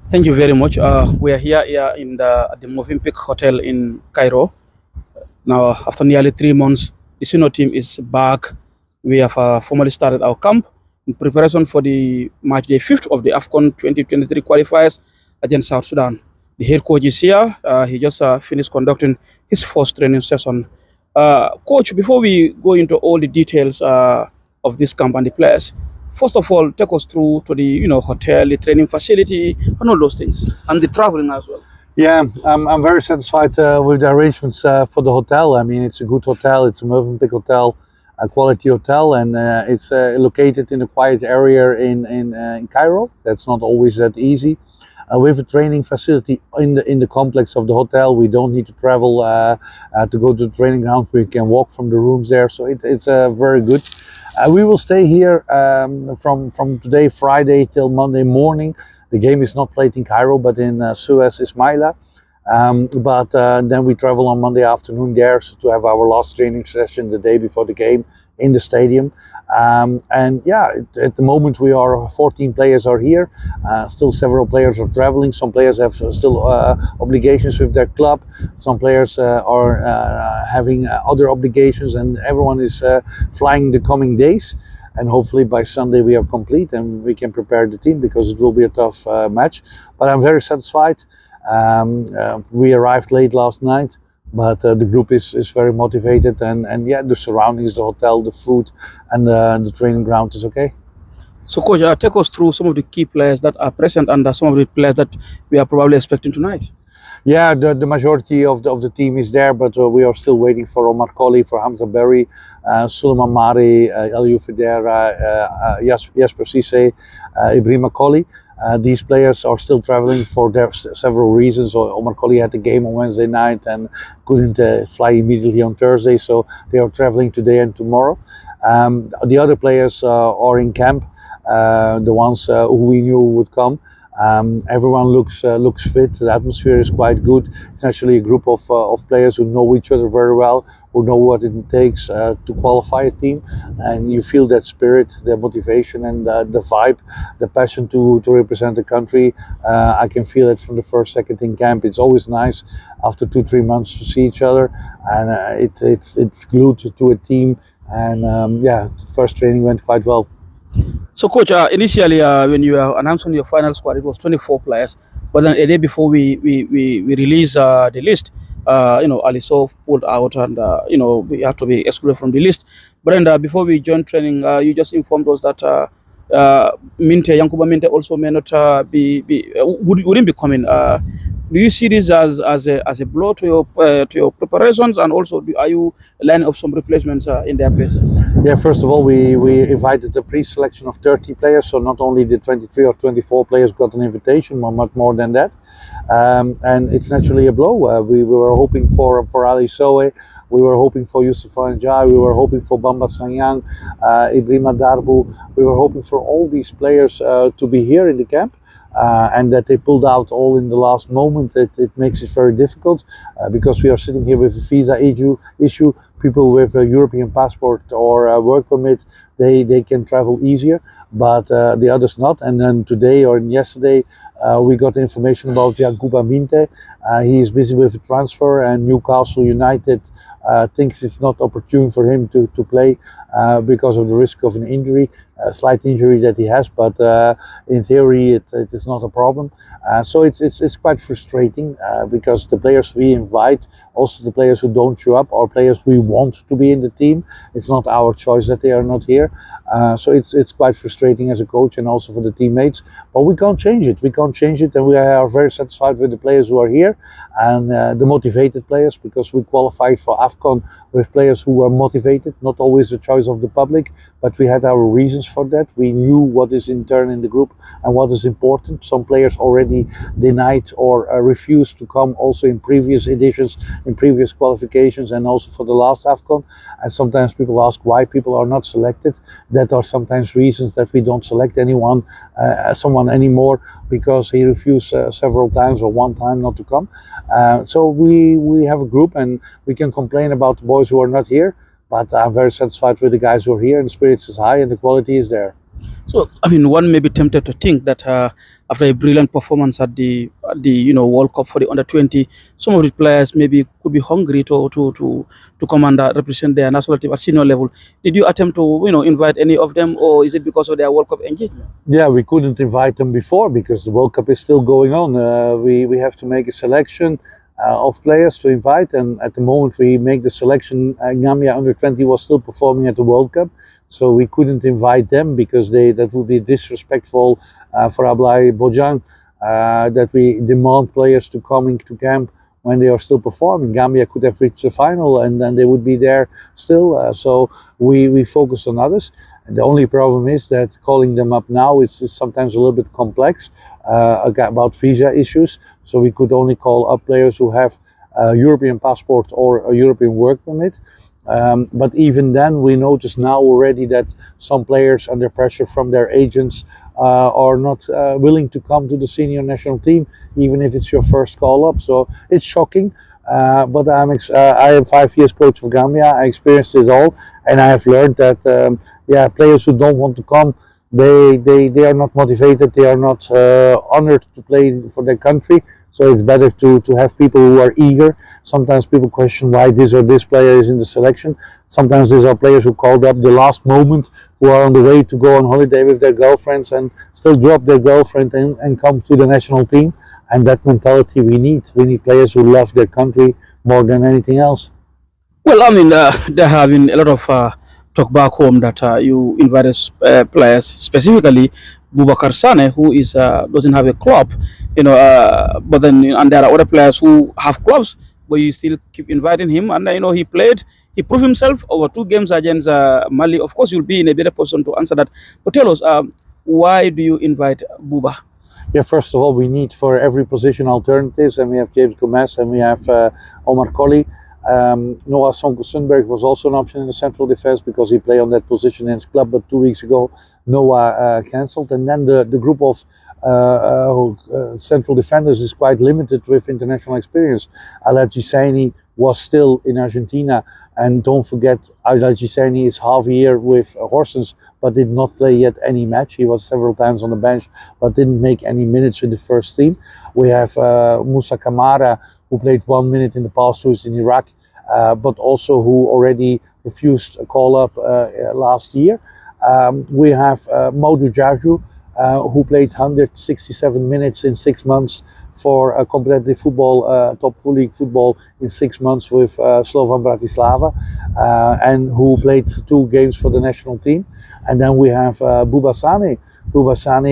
Thank you very much. We are here in at the Moving Hotel in Cairo. Now, after nearly 3 months, the senior team is back. We have formally started our camp in preparation for the match day 5th of the AFCON 2023 qualifiers against South Sudan. The head coach is here. He just finished conducting his first training session. Coach, before we go into all the details of this camp and the players, first of all, take us through to the hotel, the training facility, and all those things, and the traveling as well. Yeah, I'm very satisfied with the arrangements for the hotel. I mean, it's a good hotel. It's a Movenpick hotel, a quality hotel, and it's located in a quiet area in Cairo. That's not always that easy. We have a training facility in the complex of the hotel. We don't need to travel to go to the training ground. We can walk from the rooms there, so it's very good. We will stay here from today, Friday, till Monday morning. The game is not played in Cairo, but in Suez, Ismaila. But then we travel on Monday afternoon there to have our last training session the day before the game in the stadium. And yeah, at the moment we are 14 players are here. Still several players are traveling. Some players have still obligations with their club. Some players are having other obligations, and everyone is flying the coming days. And hopefully by Sunday we are complete and we can prepare the team, because it will be a tough match. But I'm very satisfied. We arrived late last night, but the group is very motivated, and yeah, the surroundings, the hotel, the food, and the training ground is okay. So, coach, take us through some of the key players that are present and some of the players that we are probably expecting tonight. Yeah, the majority of the team is there, but we are still waiting for Omar Colley, for Hamza Berry, Suleiman Mari, Elio Fidera, Jasper Cisse, Ibrahima Colley. These players are still traveling for their several reasons. So Omar Colley had the game on Wednesday night and couldn't fly immediately on Thursday, so they are traveling today and tomorrow. The other players are in camp, the ones who we knew would come. Everyone looks fit. The atmosphere is quite good. It's actually a group of players who know each other very well, who know what it takes to qualify a team, and you feel that spirit, the motivation, and the vibe, the passion to represent the country. I can feel it from the first second in camp. It's always nice after 2-3 months to see each other, and it's glued to a team. And yeah, first training went quite well. So, coach, initially when you were announcing your final squad, it was 24 players. But then a day before we released the list, Ali Sof pulled out, and we had to be excluded from the list. But then before we joined training, you just informed us that Yankuba Minte also may not wouldn't be coming. Do you see this as a blow to your preparations, and also are you lining up some replacements in their place? Yeah, first of all, we invited a pre-selection of 30 players, so not only the 23 or 24 players got an invitation, but much more than that. And it's naturally a blow. We were hoping for Ali Soe, we were hoping for Yusufa Njai, we were hoping for Bamba Sanyang, Ibrahima Darbu. We were hoping for all these players to be here in the camp. And that they pulled out all in the last moment. It makes it very difficult because we are sitting here with a visa issue. People with a European passport or a work permit, they can travel easier, but the others not. And then today or yesterday, we got information about Yankuba Minte. He is busy with a transfer, and Newcastle United thinks it's not opportune for him to play because of the risk of an injury, a slight injury that he has, but in theory it is not a problem. So it's quite frustrating because the players we invite, also the players who don't show up, are players we want to be in the team. It's not our choice that they are not here. So it's quite frustrating as a coach and also for the teammates, but we can't change it. We can't change it, and we are very satisfied with the players who are here and the motivated players, because we qualified for AFCON with players who were motivated, not always the choice of the public, but we had our reasons for that. We knew what is in turn in the group and what is important. Some players already denied or refused to come also in previous editions, in previous qualifications, and also for the last AFCON. And sometimes people ask why people are not selected. That are sometimes reasons that we don't select someone anymore, because he refused several times or one time not to come. So we have a group, and we can complain about the boys who are not here, but I'm very satisfied with the guys who are here, and the spirits is high and the quality is there. So, I mean, one may be tempted to think that after a brilliant performance at the World Cup for the under 20, some of the players maybe could be hungry to come and represent their national team at senior level. Did you attempt to invite any of them, or is it because of their World Cup engagement? Yeah, we couldn't invite them before because the World Cup is still going on. We have to make a selection of players to invite, and at the moment we make the selection, Gambia under 20 was still performing at the World Cup, so we couldn't invite them because that would be disrespectful for Ablai Bojang, that we demand players to come into camp when they are still performing. Gambia could have reached the final and then they would be there still, so we focused on others. And the only problem is that calling them up now is sometimes a little bit complex about visa issues. So we could only call up players who have a European passport or a European work permit. But even then, we notice now already that some players, under pressure from their agents, are not willing to come to the senior national team, even if it's your first call up. So it's shocking. But I am 5 years coach of Gambia. I experienced it all, and I have learned that players who don't want to come, they are not motivated. They are not honored to play for their country. So it's better to have people who are eager. Sometimes people question why this or this player is in the selection. Sometimes these are players who called up the last moment, who are on the way to go on holiday with their girlfriends and still drop their girlfriend and come to the national team. And that mentality we need. We need players who love their country more than anything else. Well, I mean, there have been a lot of talk back home that you invited players, specifically Boubacar Sane, who is doesn't have a club, but then and there are other players who have clubs, but you still keep inviting him, and he played. He proved himself over 2 games against Mali. Of course, you'll be in a better position to answer that. But tell us, why do you invite Bouba? Yeah, first of all, we need for every position alternatives, and we have James Gomez and we have Omar Colley. Noah Sonko Sundberg was also an option in the central defense because he played on that position in his club, but 2 weeks ago Noah cancelled. And then the group of central defenders is quite limited with international experience. Alaji Saini was still in Argentina, and don't forget Alaji Saini is half a year with Horsens but did not play yet any match. He was several times on the bench but didn't make any minutes with the first team. We have Musa Kamara, who played 1 minute in the past, who is in Iraq, but also who already refused a call-up last year. We have Maudou Diajo, who played 167 minutes in 6 months for competitive football, top league football in 6 months with Slovan Bratislava, and who played 2 games for the national team. And then we have Bouba Sane,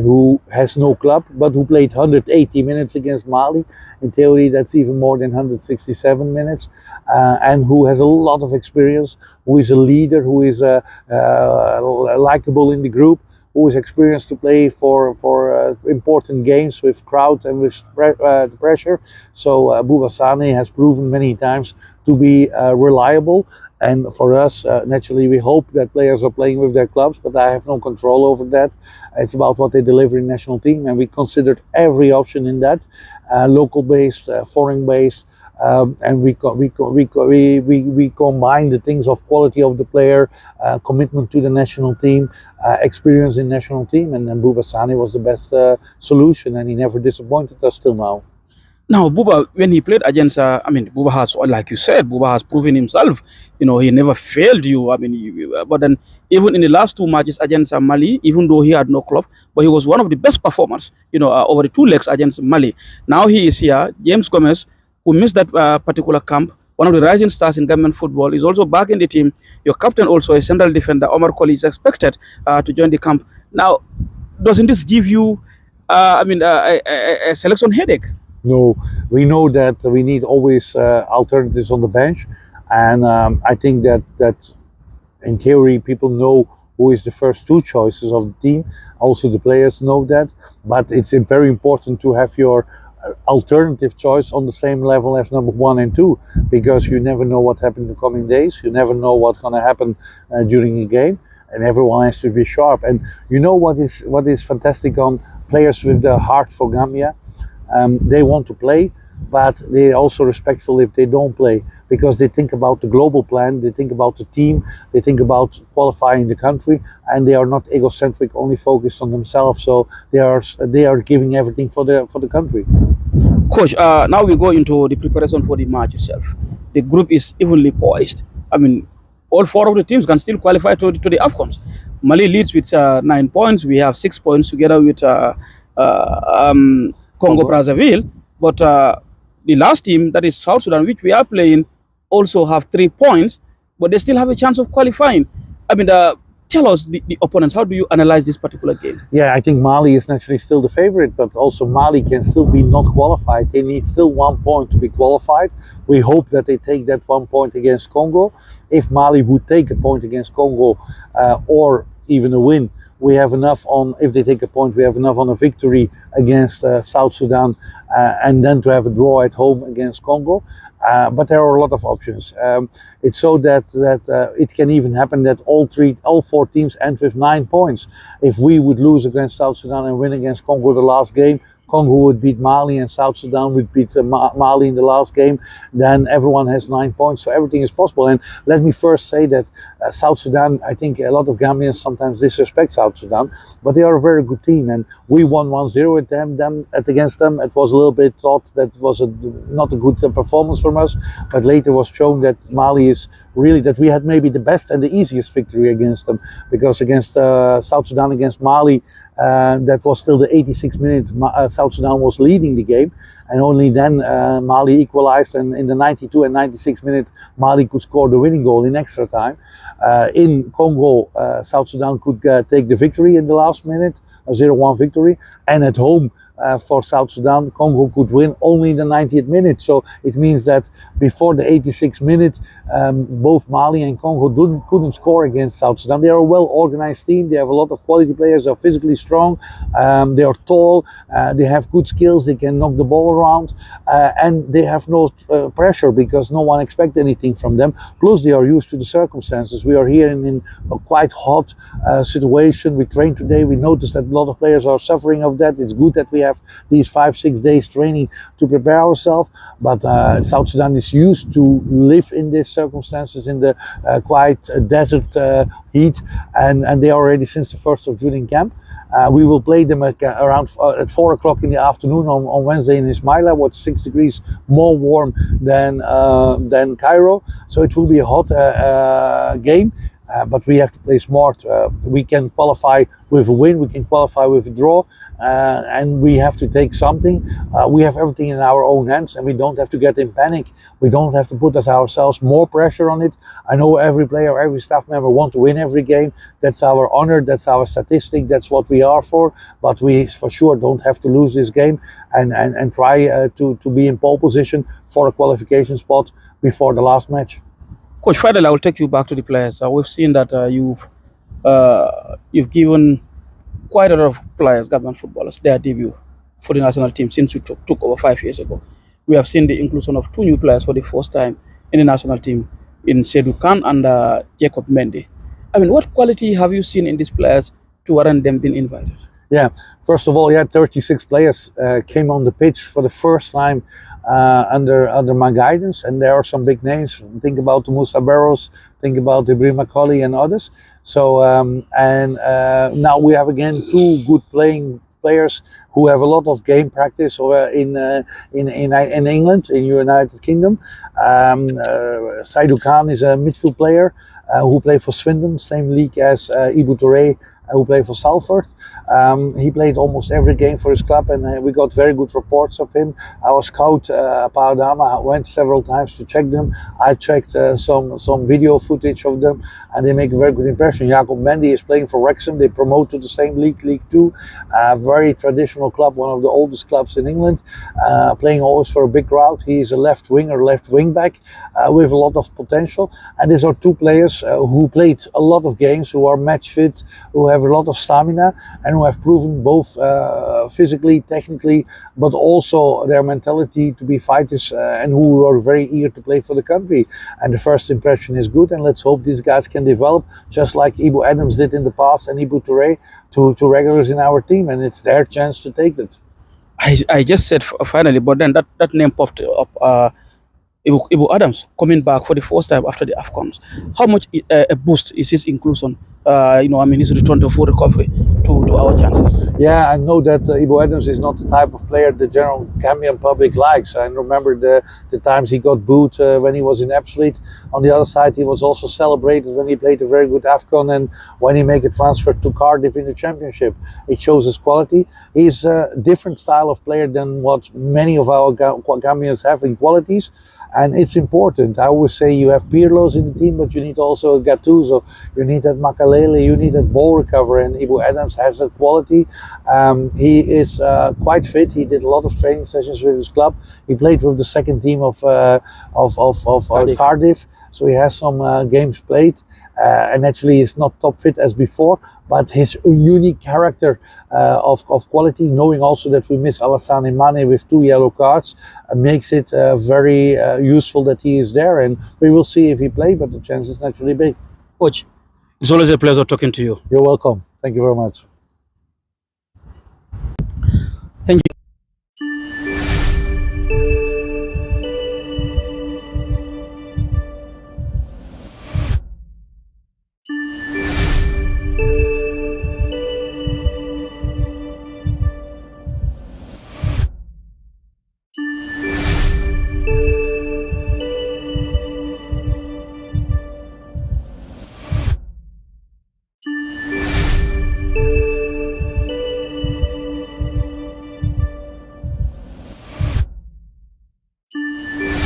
who has no club, but who played 180 minutes against Mali. In theory, that's even more than 167 minutes, and who has a lot of experience, who is a leader, who is likable in the group, who is experienced to play for important games with crowd and with pressure. So Bouba Sane has proven many times to be reliable. And for us, naturally, we hope that players are playing with their clubs, but I have no control over that. It's about what they deliver in national team, and we considered every option in that, local-based, foreign-based, and we combine the things of quality of the player, commitment to the national team, experience in national team, and then Bouba Sane was the best solution, and he never disappointed us till now. Now, Bouba, when he played against, Bouba has, like you said, Bouba has proven himself. He never failed you. But then even in the last 2 matches against Mali, even though he had no club, but he was one of the best performers, over the 2 legs against Mali. Now he is here. James Gomez, who missed that particular camp, one of the rising stars in Gambian football, is also back in the team. Your captain, also a central defender, Omar Colley, is expected to join the camp. Now, doesn't this give you, a selection headache? No, we know that we need always alternatives on the bench, and I think that in theory people know who is the first 2 choices of the team. Also the players know that, but it's very important to have your alternative choice on the same level as number 1 and 2, because you never know what happens in the coming days. You never know what's going to happen during a game, and everyone has to be sharp. And you know what is fantastic on players with the heart for Gambia? They want to play, but they're also respectful if they don't play, because they think about the global plan, they think about the team, they think about qualifying the country, and they are not egocentric, only focused on themselves. So they are giving everything for the country. Coach, now we go into the preparation for the match itself. The group is evenly poised. I mean, all 4 of the teams can still qualify to the AFCONs. Mali leads with 9 points. We have 6 points together with Congo Brazzaville. But the last team, that is South Sudan, which we are playing, also have 3 points, but they still have a chance of qualifying. I mean, tell us the opponents. How do you analyze this particular game? Yeah, I think Mali is naturally still the favorite, but also Mali can still be not qualified. They need still 1 point to be qualified. We hope that they take that 1 point against Congo. If Mali would take a point against Congo or even a win, we have enough on, if they take a point, we have enough on a victory against South Sudan, and then to have a draw at home against Congo. But there are a lot of options. It's so that it can even happen that all 4 teams end with 9 points. If we would lose against South Sudan and win against Congo the last game, Congo would beat Mali and South Sudan would beat Mali in the last game, then everyone has 9 points, so everything is possible. And let me first say that South Sudan, I think a lot of Gambians sometimes disrespect South Sudan, but they are a very good team, and we won 1-0 against them. It was a little bit thought that it was not a good performance from us, but later was shown that Mali is really, that we had maybe the best and the easiest victory against them, because against South Sudan, against Mali, that was still the 86th minute. South Sudan was leading the game, and only then Mali equalized, and in the 92 and 96th minute Mali could score the winning goal in extra time. In Congo, South Sudan could take the victory in the last minute, a 0-1 victory, and at home for South Sudan, Congo could win only in the 90th minute. So it means that before the 86th minute, both Mali and Congo couldn't score against South Sudan. They are a well-organized team. They have a lot of quality players. They are physically strong. They are tall. They have good skills. They can knock the ball around. And they have no pressure, because no one expects anything from them. Plus, they are used to the circumstances. We are here in a quite hot situation. We trained today. We noticed that a lot of players are suffering of that. It's good that we have these 5-6 days training to prepare ourselves, but South Sudan is used to live in these circumstances, in the quite desert heat, and they are already since the 1st of June in camp. We will play them around at 4 o'clock in the afternoon on Wednesday in Ismaila, what's 6 degrees more warm than Cairo, so it will be a hot game. But we have to play smart. We can qualify with a win, we can qualify with a draw, and we have to take something. We have everything in our own hands, and we don't have to get in panic. We don't have to put ourselves more pressure on it. I know every player, every staff member want to win every game. That's our honor, that's our statistic, that's what we are for. But we for sure don't have to lose this game, and try to be in pole position for a qualification spot before the last match. Coach Fidel, I will take you back to the players. We've seen that you've given quite a lot of players, Gambian footballers, their debut for the national team since you took over 5 years ago. We have seen the inclusion of 2 new players for the first time in the national team, in Seydou Khan and Jacob Mendy. I mean, what quality have you seen in these players to warrant them being invited? Yeah, first of all, 36 players came on the pitch for the first time under my guidance, and there are some big names. Think about the Musa Barros, think about Ibrahim Akoli and others. So now we have again 2 good players who have a lot of game practice in England, in United Kingdom. Seydou Khan is a midfield player who played for Swindon, same league as Ibu Touré, who played for Salford. He played almost every game for his club, and we got very good reports of him. Our scout Paadama went several times to check them. I checked some video footage of them, and they make a very good impression. Jacob Mendy is playing for Wrexham. They promote to the same league, League 2. Very traditional club, one of the oldest clubs in England, playing always for a big crowd. He is a left winger, left wing back, with a lot of potential. And these are 2 players who played a lot of games, who are match fit, who have a lot of stamina, and who have proven both physically, technically, but also their mentality to be fighters, and who are very eager to play for the country. And the first impression is good, and let's hope these guys can develop just like Ibu Adams did in the past, and Ibu Touré, to regulars in our team, and it's their chance to take it. I just said finally, but then that name popped up. Ibu Adams coming back for the first time after the AFCONs. How much a boost is his inclusion? His return to full recovery to our chances. Yeah, I know that Ibo Adams is not the type of player the general Gambian public likes. I remember the times he got booed when he was in Saintfiet. On the other side, he was also celebrated when he played a very good AFCON and when he made a transfer to Cardiff in the Championship. It shows his quality. He's a different style of player than what many of our Gambians have in qualities. And it's important. I always say you have Pirlos in the team, but you need also a Gattuso. You need that Makalele, you need that ball recovery, and Ibu Adams has that quality. He is quite fit. He did a lot of training sessions with his club. He played with the second team of Cardiff, so he has some games played. And actually is not top fit as before, but his unique character of quality, knowing also that we miss Alassane Mane with 2 yellow cards, makes it very useful that he is there, and we will see if he plays, but the chance is naturally big. Coach, it's always a pleasure talking to you. You're welcome. Thank you very much.